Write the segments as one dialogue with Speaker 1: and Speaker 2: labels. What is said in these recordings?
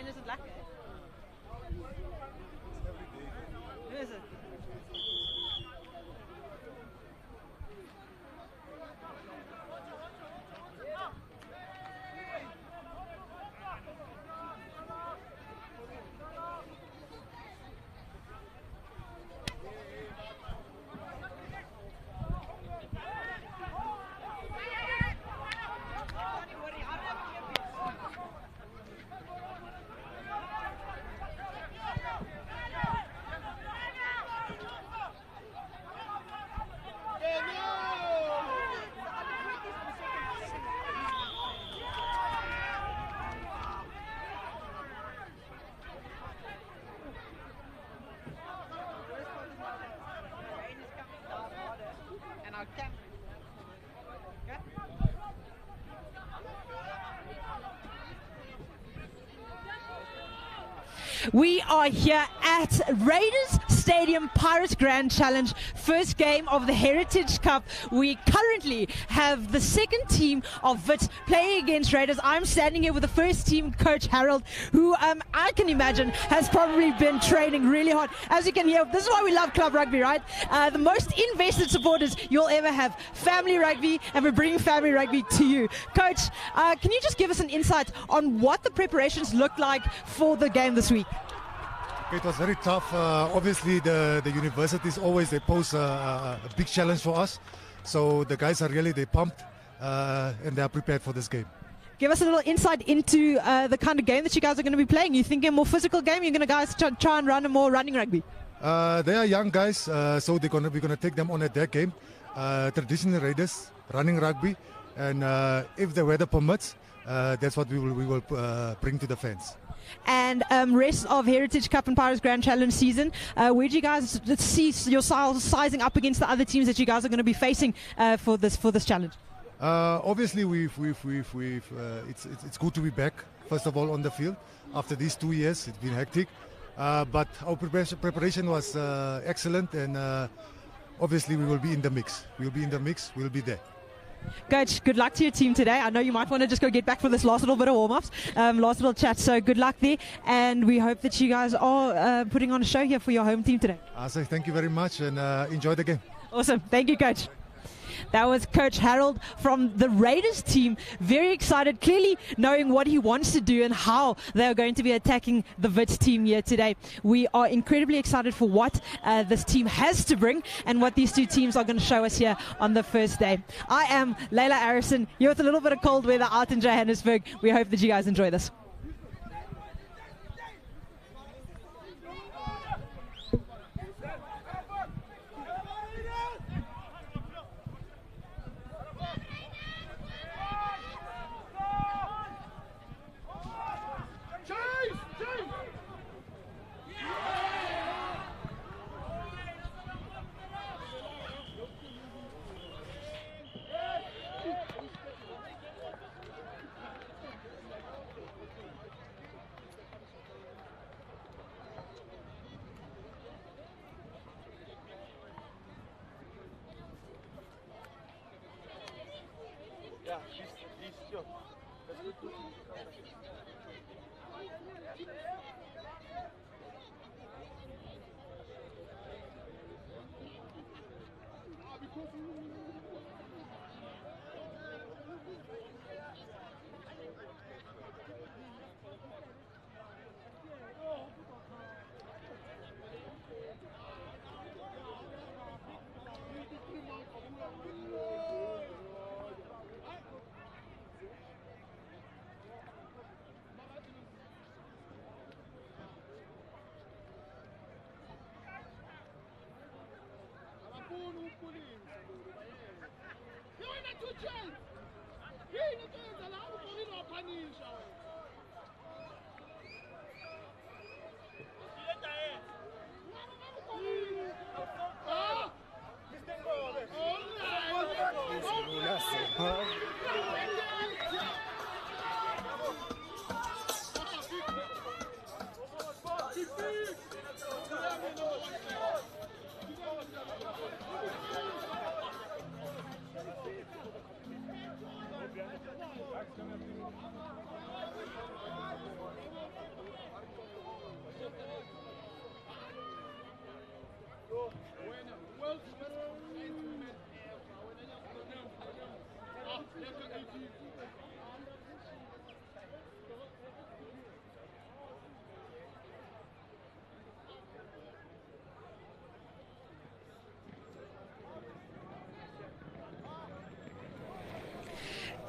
Speaker 1: is het lekker? Nu is het. We are here at Raiders Stadium Pirates Grand Challenge, first game of the Heritage Cup. We currently have the second team of Wits playing against Raiders. I'm standing here with the first team coach, Harold, who I can imagine has probably been training really hard. As you can hear, this is why we love club rugby, right? The most invested supporters you'll ever have. Family rugby, and we're bringing family rugby to you. Coach, can you just give us an insight on what the preparations look like for the game this week?
Speaker 2: It was very tough. Obviously, the universities always they pose a big challenge for us. So the guys are really pumped and they are prepared for this game.
Speaker 1: Give us a little insight into the kind of game that you guys are going to be playing. You think a more physical game? You're going to guys try and run a more running rugby?
Speaker 2: They are young guys, so we're going to take them on at their game. Traditional Raiders, running rugby, and if the weather permits, that's what we will bring to the fans.
Speaker 1: And rest of Heritage Cup and Pirates Grand Challenge season, where do you guys see yourselves sizing up against the other teams that you guys are going to be facing for this challenge?
Speaker 2: Obviously, it's good to be back. First of all, on the field after these 2 years, it's been hectic, but our preparation was excellent, and obviously we will be in the mix. We'll be in the mix. We'll be there.
Speaker 1: Coach, good luck to your team today. I know you might want to just go get back for this last little bit of warm-ups, last little chat, so good luck there, and we hope that you guys are putting on a show here for your home team today.
Speaker 2: I say thank you very much, and enjoy the game.
Speaker 1: Awesome. Thank you, Coach. That was Coach Harold from the Raiders team. Very excited, clearly knowing what he wants to do and how they are going to be attacking the Wits team here today. We are incredibly excited for what this team has to bring and what these two teams are going to show us here on the first day. I am Layla Arison, here with a little bit of cold weather out in Johannesburg. We hope that you guys enjoy this.
Speaker 3: Ja, dies, ja. Das wird gut.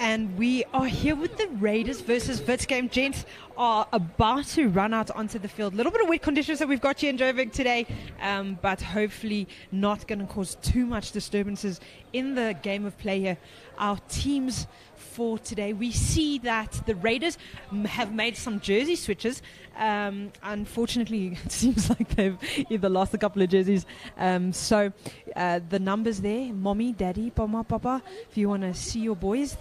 Speaker 1: And we are here with the Raiders versus Wits game. Gents are about to run out onto the field. A little bit of wet conditions that we've got here in Joburg today, but hopefully not going to cause too much disturbances in the game of play here. Our teams for today, we see that the Raiders have made some jersey switches. Unfortunately, it seems like they've either lost a couple of jerseys. So the numbers there, mommy, daddy, mama, papa, if you want to see your boys,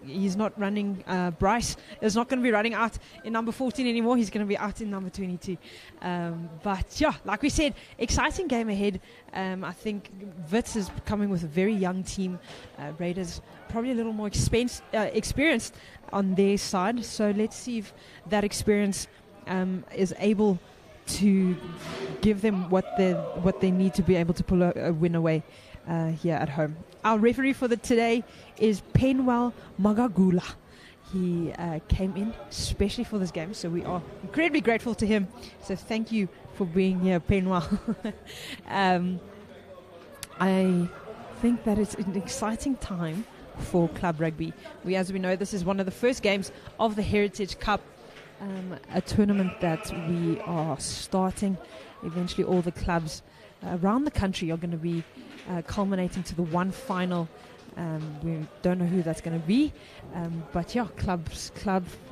Speaker 1: he's not running, Bryce is not going to be running out in number 14 anymore. He's going to be out in number 22. But yeah, like we said, exciting game ahead. I think Wits is coming with a very young team. Raiders probably a little more experienced on their side. So let's see if that experience is able to give them what they need to be able to pull a win away here at home. Our referee for today is Penwell Magagula. He came in especially for this game, so we are incredibly grateful to him. So thank you for being here, Penwell. I think that it's an exciting time for club rugby. As we know, this is one of the first games of the Heritage Cup, a tournament that we are starting. Eventually all the clubs around the country are going to be culminating to the one final. We don't know who that's going to be, but yeah, club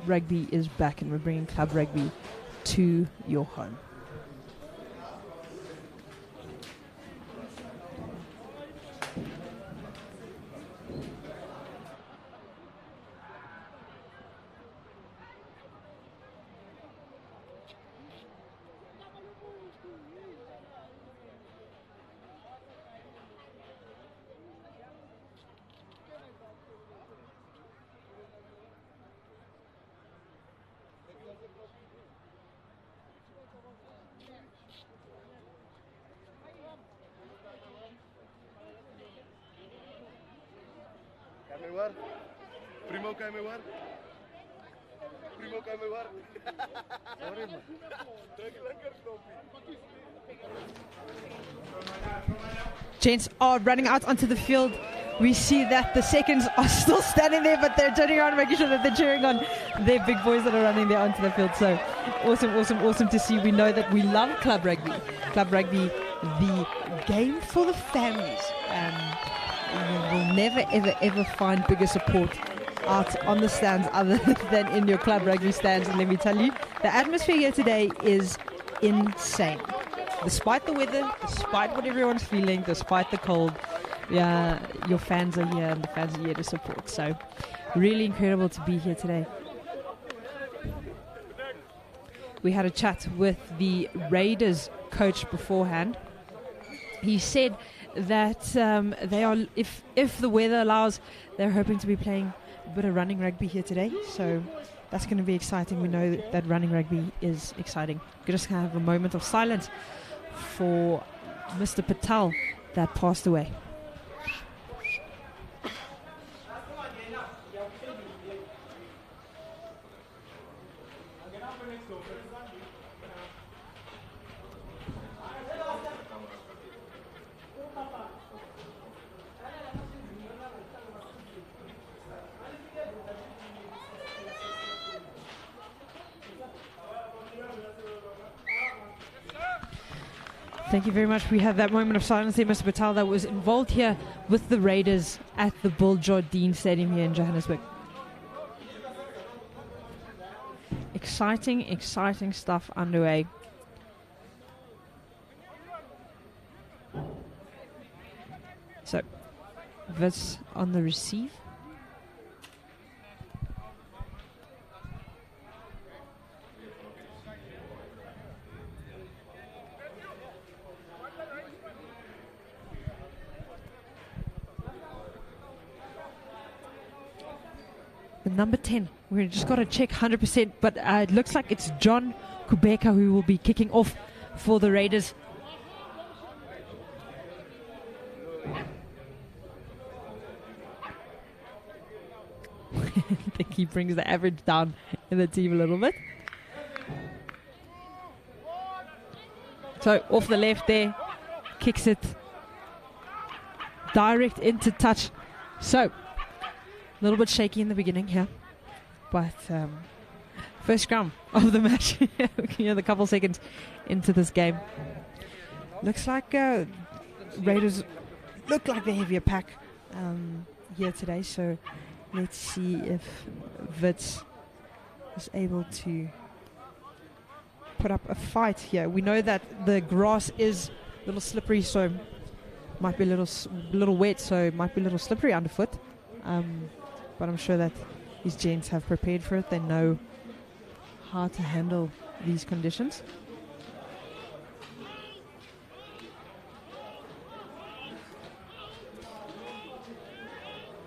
Speaker 1: rugby is back, and we're bringing club rugby to your home.
Speaker 3: Primo, kan je me waar? Primo, kan je me waar? Sorry, man. Druk lekker knoppie.
Speaker 1: Gents are running out onto the field. We see that the seconds are still standing there, but they're turning around and making sure that they're cheering on their big boys that are running there onto the field. So awesome to see. We know that we love club rugby. Club rugby, the game for the families. You will never, ever find bigger support out on the stands other than in your club rugby stands. And let me tell you, the atmosphere here today is insane. Despite the weather, despite what everyone's feeling, despite the cold, yeah, your fans are here and the fans are here to support. So really incredible to be here today. We had a chat with the Raiders coach beforehand. He said that they are, if the weather allows, they're hoping to be playing a bit of running rugby here today. So that's going to be exciting. We know that running rugby is exciting. We're just going to have a moment of silence for Mr. Patel that passed away. Thank you very much. We had that moment of silence there, Mr. Patel, that was involved here with the Raiders at the Jardine Stadium here in Johannesburg. Exciting stuff underway. So, Wits on the receive. Number 10, we've just got to check 100%, but it looks like it's John Kubeka who will be kicking off for the Raiders. I think he brings the average down in the team a little bit. So off the left there, kicks it direct into touch. So A little bit shaky in the beginning here, but first scrum of the match. The couple seconds into this game. Looks like Raiders look like the heavier pack here today, so let's see if Wits is able to put up a fight here. We know that the grass is a little slippery, so might be a little wet, so it might be a little slippery underfoot. But I'm sure that these gents have prepared for it. They know how to handle these conditions.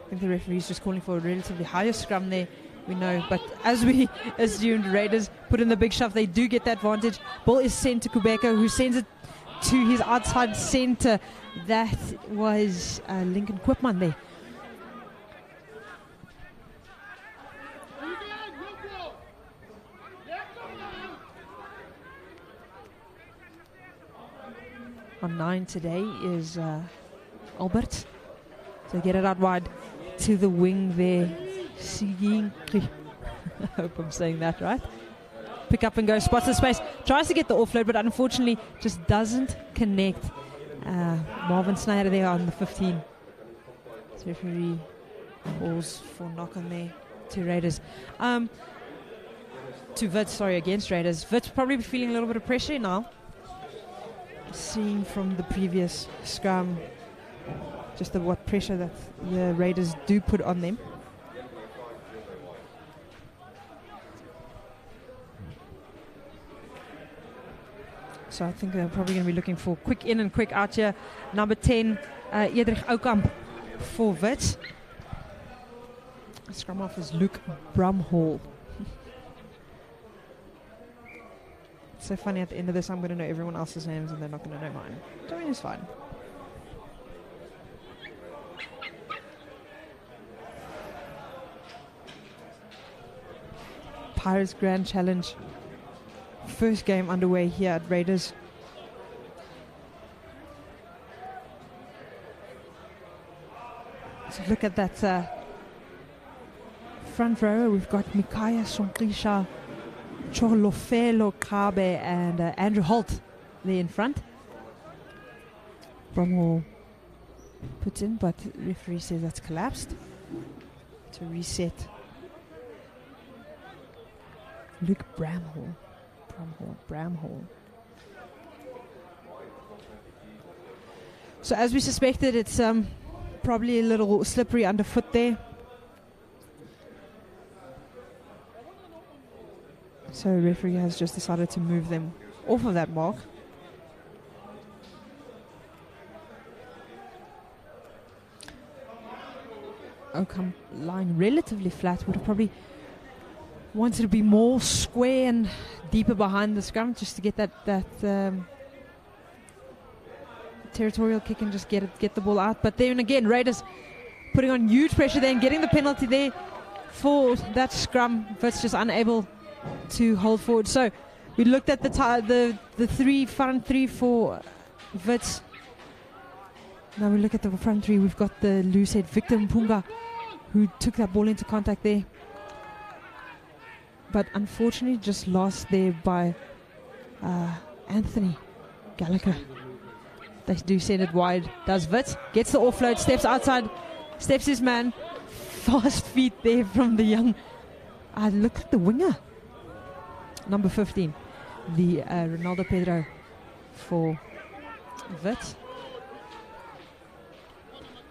Speaker 1: I think the referee's just calling for a relatively higher scrum there. We know, but as we assumed, Raiders put in the big shove. They do get the advantage. Ball is sent to Kubeko, who sends it to his outside centre. That was Lincoln Quipman there. On 9 today is Albert. So get it out wide to the wing there. I hope I'm saying that right. Pick up and go, spots the space, tries to get the offload, but unfortunately just doesn't connect. Marvin Snyder there on the 15. So referee calls for knock on there to Raiders. To Wits, sorry, against Raiders. Wits probably feeling a little bit of pressure now. Seeing from the previous scrum just what pressure that the Raiders do put on them. So I think they're probably going to be looking for quick in and quick out here. Number 10, Edrich Oukamp for Wits. Scrum off is Luke Bramhall. It's so funny, at the end of this I'm going to know everyone else's names and they're not going to know mine. So I mean, it's fine. Pirates Grand Challenge. First game underway here at Raiders. So look at that front row. We've got Mikaya Sonklisha, Cholofelo Kabe and Andrew Holt there in front. Bromwell puts in, but referee says that's collapsed. To reset. Luke Bramhall. Bramhall. So as we suspected, it's probably a little slippery underfoot there. So referee has just decided to move them off of that mark. Outcome line relatively flat. Would have probably wanted to be more square and deeper behind the scrum just to get that territorial kick and just get the ball out. But then again, Raiders putting on huge pressure there and getting the penalty there for that scrum. Wits just unable to hold forward. So we looked at the front three for Wits. Now we look at the front three. We've got the loose head Victor Mpunga, who took that ball into contact there, but unfortunately just lost there by Anthony Gallagher. They do send it wide. Does Wits, gets the offload, steps outside, steps his man. Fast feet there from the young. Look at the winger. Number 15. The Ronaldo Pedro for Wits.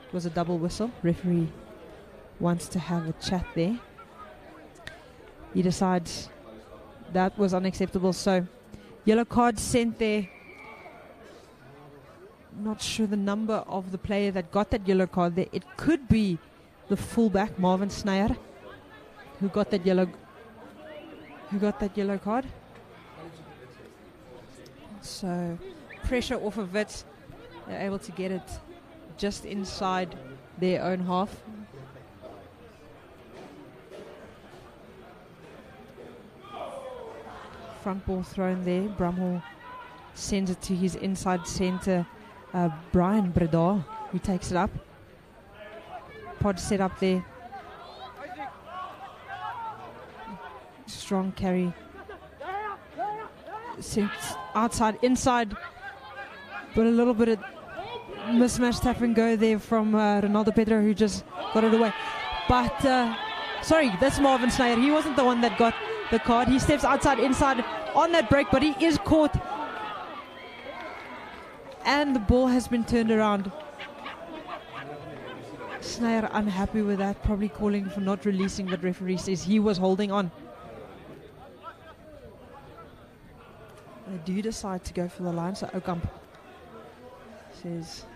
Speaker 1: It was a double whistle. Referee wants to have a chat there. He decides that was unacceptable, so yellow card sent there. Not sure the number of the player that got that yellow card there. It could be the fullback Marvin Sneyer who got that yellow card. So pressure off of Wits. They're able to get it just inside their own half. Front ball thrown there. Bramhall sends it to his inside centre, Brian Breda, who takes it up. Pod set up there. Strong carry. Sent outside, inside. But a little bit of mismatched tap and go there from Ronaldo Pedro, who just got it away. But, sorry, that's Marvin Sneyer. He wasn't the one that got the card. He steps outside, inside on that break, but he is caught. And the ball has been turned around. Sneyer unhappy with that, probably calling for not releasing, but referee says he was holding on. They do decide to go for the line, so Okamp says,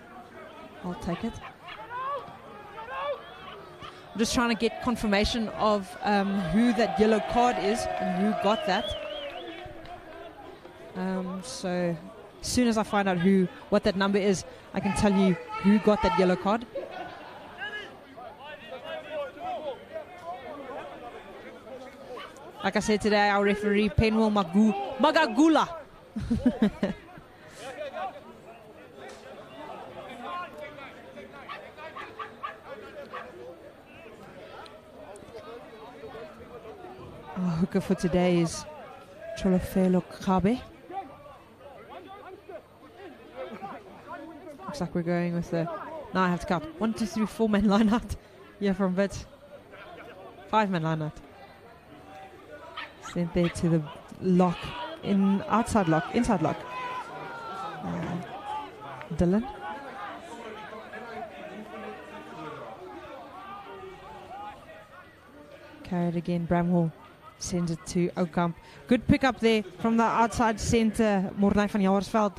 Speaker 1: I'll take it. I'm just trying to get confirmation of who that yellow card is and who got that. So as soon as I find out what that number is, I can tell you who got that yellow card. Like I said today, our referee, Penwell Magagula. Our hooker for today is Cholofelo Kabe. Looks like we're going with the... Now I have to count. 1, 2, 3, 4-man line out. Yeah, from Wits. 5-man line out. Sent there to the lock. Inside lock. Dylan. Carried again. Bramhall sends it to Okamp. Good pick up there from the outside centre, Mornay van Jaarsveld.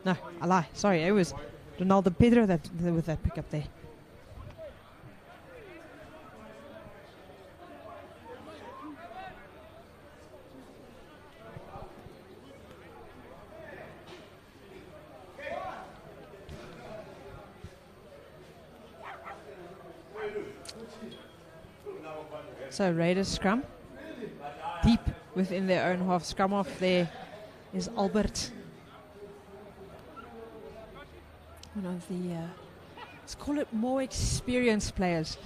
Speaker 1: No, I lie. Sorry, it was Ronaldo Pedro with that pick up there. So Raiders scrum. Deep within their own half. Scrum off there is Albert. One of the, let's call it more experienced players.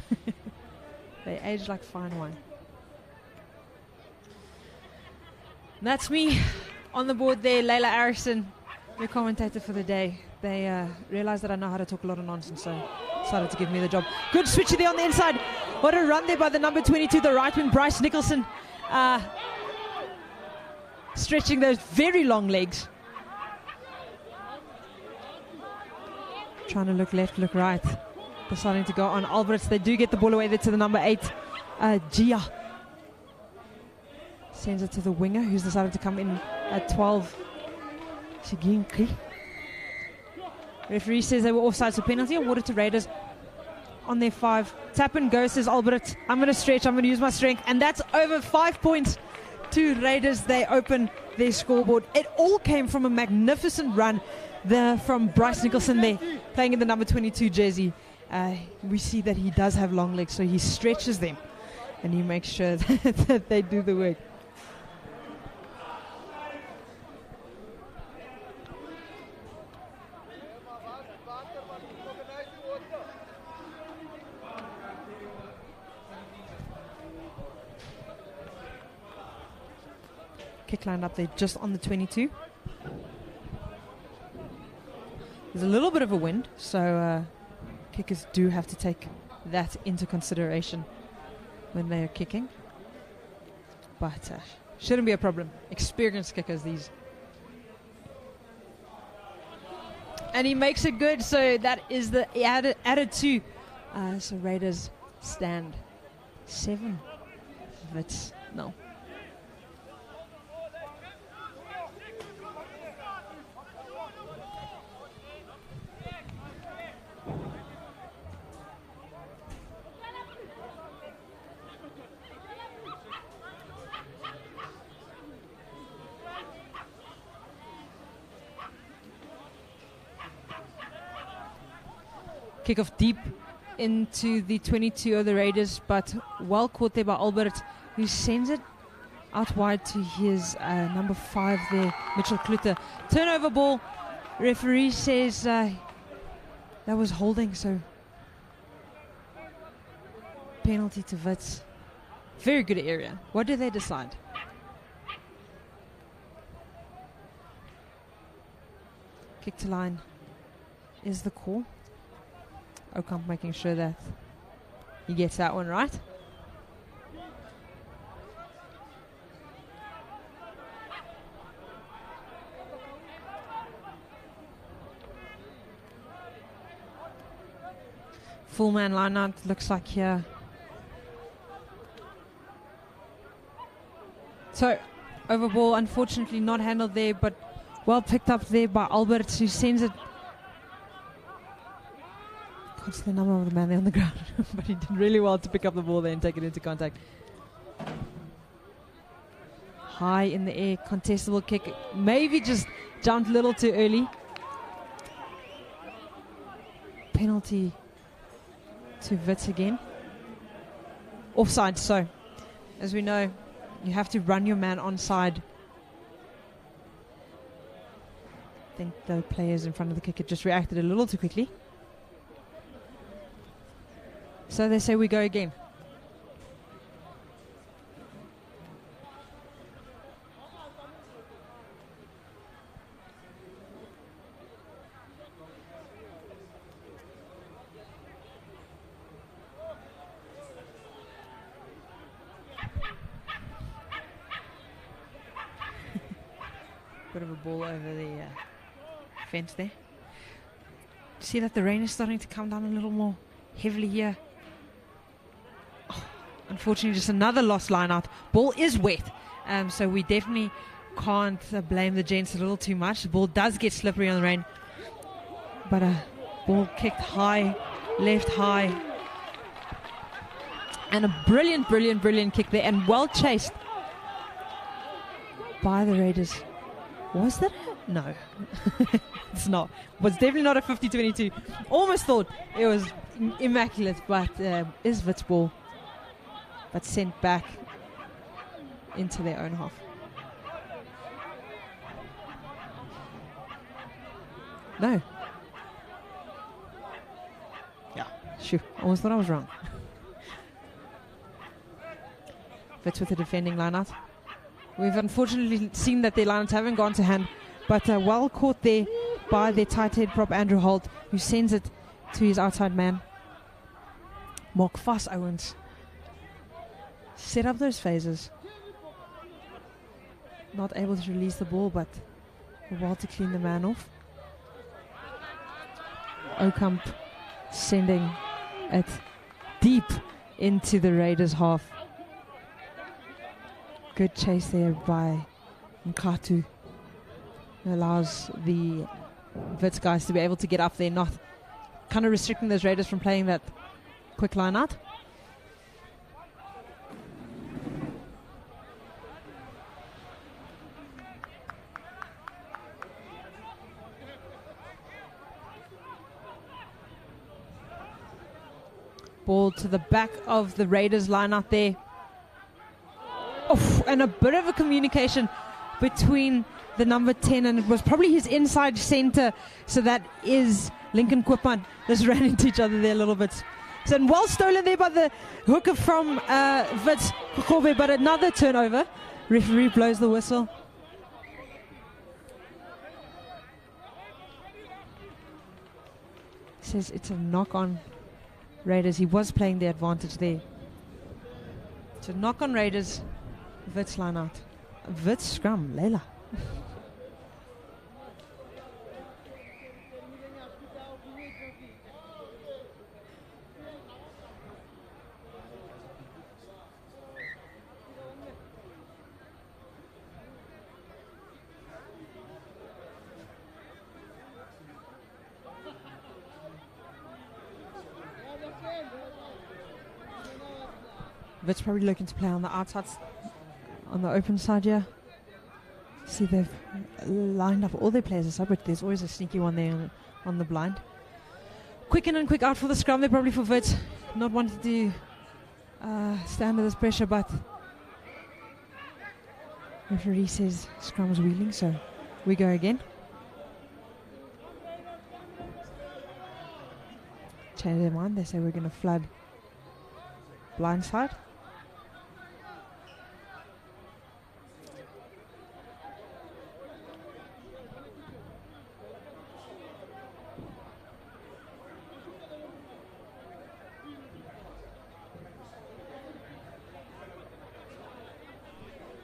Speaker 1: They age like fine wine. And that's me on the board there, Layla Erickson, your commentator for the day. They realized that I know how to talk a lot of nonsense, so decided to give me the job. Good switch there on the inside. What a run there by the number 22, the right wing, Bryce Nicholson. Stretching those very long legs. Trying to look left, look right. Deciding to go on Alberts. They do get the ball away there to the number 8, Gia. Sends it to the winger, who's decided to come in at 12, Shiginki. Referee says they were offside, so penalty awarded to Raiders on their 5. Tap and go, says Albert. I'm going to stretch, I'm going to use my strength. And that's over 5 points to Raiders. They open their scoreboard. It all came from a magnificent run there from Bryce Nicholson there, playing in the number 22 jersey. We see that he does have long legs, so he stretches them. And he makes sure that they do the work. Kick lined up there just on the 22. There's a little bit of a wind, so kickers do have to take that into consideration when they are kicking. But shouldn't be a problem. Experienced kickers, these. And he makes it good, so that is the added 2. So Raiders stand 7. Wits, no. Kick off deep into the 22 of the Raiders, but well caught there by Albert, who sends it out wide to his number 5 there, Mitchell Kluter. Turnover ball. Referee says that was holding, so penalty to Wits. Very good area. What do they decide? Kick to line is the call. Okamp making sure that he gets that one right. Full man line out looks like here. So, over ball, unfortunately not handled there, but well picked up there by Albert, who sends it. Can't see the number of the man there on the ground, but he did really well to pick up the ball there and take it into contact. High in the air, contestable kick. Maybe just jumped a little too early. Penalty to Wits again. Offside, so as we know, you have to run your man onside. I think the players in front of the kicker just reacted a little too quickly. So they say we go again. Bit of a ball over the fence there. See that the rain is starting to come down a little more heavily here. Oh, unfortunately, just another lost line out. Ball is wet, so we definitely can't blame the gents a little too much. The ball does get slippery on the rain, but a ball kicked high, left high, and a brilliant kick there, and well chased by the Raiders. Was that a... No, it's not. Was definitely not a 50-22. Almost thought it was immaculate, but is Wits ball, but sent back into their own half. No. Yeah, shoot. Almost thought I was wrong. Wits with the defending line-out. We've unfortunately seen that their lineouts haven't gone to hand, but well caught there by their tight head prop Andrew Holt, who sends it to his outside man. Mark Foss Owens. Set up those phases. Not able to release the ball, but a while to clean the man off. Okamp sending it deep into the Raiders' half. Good chase there by Mkatu. Allows the Wits guys to be able to get up there, not kind of restricting those Raiders from playing that quick line out. Ball to the back of the Raiders line out there. Oh, and a bit of a communication between the number 10, and it was probably his inside center, so that is Lincoln Quipman. Just ran into each other there a little bit. So, and well stolen there by the hooker from Wits, Kobe, but another turnover. Referee blows the whistle. Says it's a knock on Raiders. He was playing the advantage there. It's a knock on Raiders. Wits line out. Wits scrum, Leila. Wits probably looking to play on the outside, on the open side here. See, they've lined up all their players aside, but there's always a sneaky one there on the blind. Quick in and quick out for the scrum. They're probably for Wits. Not wanting to stand under this pressure, but referee says scrum is wheeling, so we go again. Change their mind. They say we're going to flood blind side.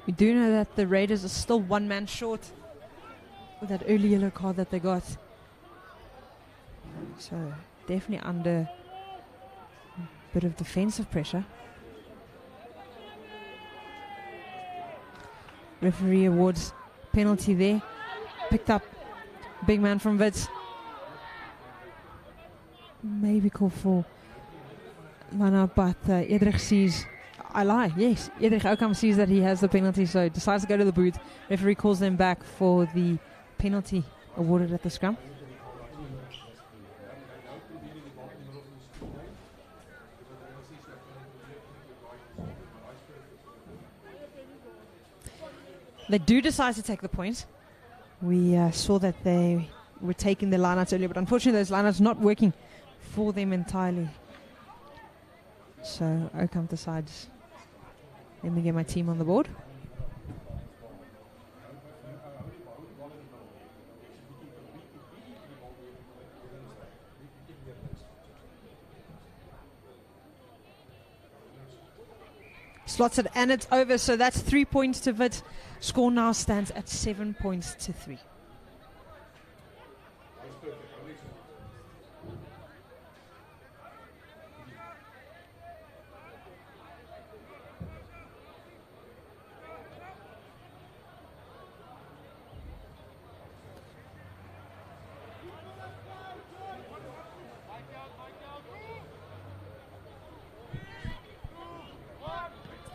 Speaker 1: We do know that the Raiders are still one man short with that early yellow card that they got. So definitely under a bit of defensive pressure. Referee awards penalty there. Picked up big man from Wits. Maybe call for line out, but Edrich sees, I lie, yes, Edrich Outcome sees that he has the penalty, so decides to go to the booth. Referee calls them back for the penalty awarded at the scrum. They do decide to take the point. We saw that they were taking the lineouts earlier, but unfortunately those lineouts not working for them entirely. So Ocamp decides, let me get my team on the board. Slots it and it's over, so that's 3 points to Wits. Score now stands at 7 points to 3.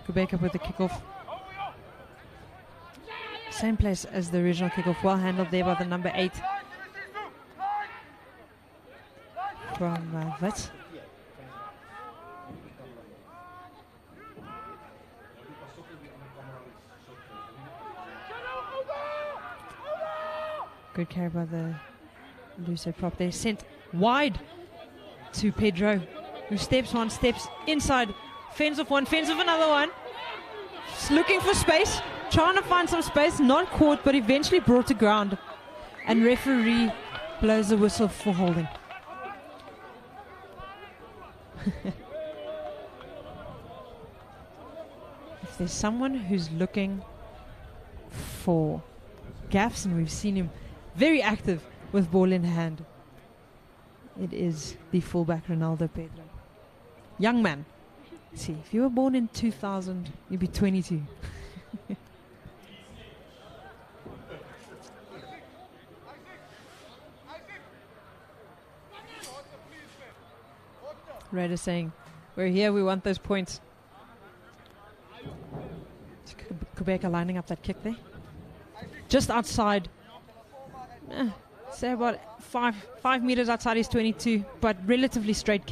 Speaker 1: Quebec up with the kickoff. Same place as the original kickoff. Well handled there by the number 8 from Wits. Good carry by the Luso prop there. Sent wide to Pedro, who steps one, steps inside. Fends off one, fends off another one. Just looking for space, trying to find some space, not caught, but eventually brought to ground. And referee blows the whistle for holding. If there's someone who's looking for gaffes, and we've seen him very active with ball in hand, it is the fullback Ronaldo Pedro. Young man. See, if you were born in 2000, you'd be 22. Raiders saying, we're here, we want those points. Quebec are lining up that kick there. Just outside, say about 5 meters outside his 22, but relatively straight kick.